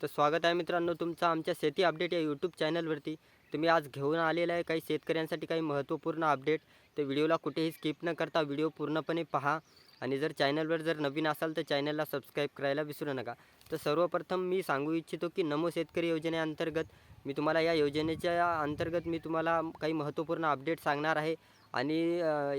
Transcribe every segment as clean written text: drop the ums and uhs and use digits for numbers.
तर स्वागत आहे मित्रांनो तुमचं आमच्या शेती अपडेट या यूट्यूब चॅनलवरती. तुम्ही आज घेऊन आलेला आहे काही शेतकऱ्यांसाठी काही महत्त्वपूर्ण अपडेट. तर व्हिडिओला कुठेही स्किप न करता व्हिडिओ पूर्णपणे पहा आणि जर चॅनलवर जर नवीन असाल तर चॅनलला सबस्क्राईब करायला विसरू नका. तर सर्वप्रथम मी सांगू इच्छितो की नमो शेतकरी योजनेअंतर्गत मी तुम्हाला या योजनेच्या अंतर्गत मी तुम्हाला काही महत्त्वपूर्ण अपडेट सांगणार आहे. आणि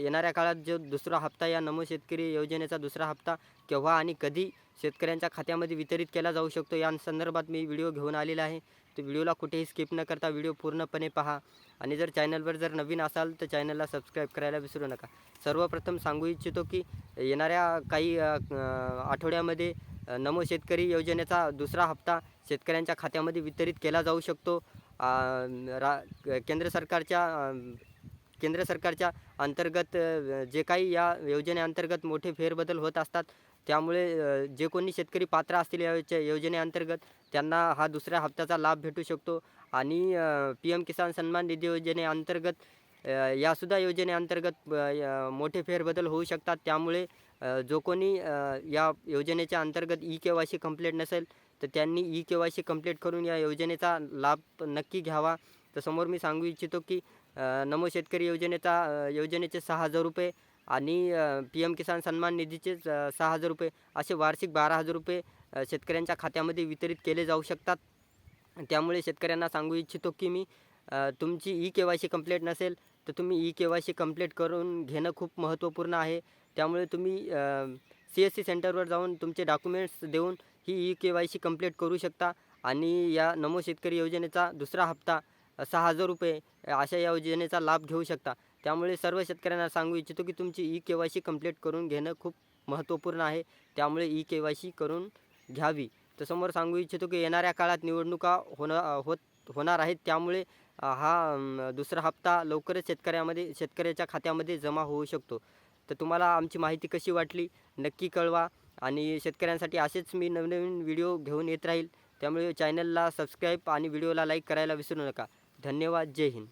येणाऱ्या काळात जो दुसरा हप्ता या नमो शेतकरी योजनेचा दुसरा हप्ता केव्हा आणि कधी शेतकऱ्यांच्या खात्यामध्ये वितरित केला जाऊ शकतो या संदर्भात मी व्हिडिओ घेऊन आलेला आहे. तर व्हिडिओला कुठेही स्किप न करता व्हिडिओ पूर्णपणे पहा आणि जर चॅनलवर जर नवीन असाल तर चॅनलला सबस्क्राईब करायला विसरू नका. सर्वप्रथम सांगू इच्छितो की येणाऱ्या काही आठवड्यामध्ये नमो शेतकरी योजनेचा दुसरा हप्ता शेतकऱ्यांच्या खात्यामध्ये वितरित केला जाऊ शकतो. रा केंद्र सरकारच्या अंतर्गत जे काही या योजनेअंतर्गत मोठे फेरबदल होत असतात, त्यामुळे जे कोणी शेतकरी पात्र असतील या योजनेअंतर्गत त्यांना हा दुसऱ्या हप्त्याचा लाभ भेटू शकतो. आणि PM किसान सन्मान निधी योजनेअंतर्गत यासुद्धा योजनेअंतर्गत मोठे फेरबदल होऊ शकतात. त्यामुळे जो कोणी या योजनेच्या अंतर्गत KYC कंप्लीट नसेल तर त्यांनी KYC कंप्लीट करून या योजनेचा लाभ नक्की घ्यावा. तर समोर मी सांगू इच्छितो की नमो शेतकरी योजनेचे 6,000 रुपये आणि PM किसान सन्मान निधीचे 6,000 रुपये असे वार्षिक 12,000 रुपये शेतकऱ्यांच्या खात्यामध्ये वितरित केले जाऊ शकतात. त्यामुळे शेतकऱ्यांना सांगू इच्छितो की मी तुमची KYC कंप्लीट नसेल तर तुम्ही KYC कंप्लीट करून घेणं खूप महत्त्वपूर्ण आहे. त्यामुळे तुम्ही CSC सेंटरवर जाऊन तुमचे डॉक्युमेंट्स देऊन ही KYC कंप्लीट करू शकता आणि या नमो शेतकरी योजनेचा दुसरा हप्ता 6,000 रुपये अशा या योजनेचा लाभ घेऊ शकता. त्यामुळे सर्व शेतकऱ्यांना सांगू इच्छितो की तुमची KYC कंप्लीट करून घेणं खूप महत्त्वपूर्ण आहे. त्यामुळे KYC करून घ्यावी. तर समोर सांगू इच्छितो की येणाऱ्या काळात निवडणुका होणार आहेत. त्यामुळे हा दुसरा हप्ता लवकरच शेतकऱ्याच्या खात्यामध्ये जमा होऊ शकतो. तर तुम्हाला आमची माहिती कशी वाटली नक्की कळवा आणि शेतकऱ्यांसाठी असेच मी नवनवीन व्हिडिओ घेऊन येत राहील. त्यामुळे चॅनलला सबस्क्राईब आणि व्हिडिओला लाईक करायला विसरू नका. धन्यवाद. जय हिंद.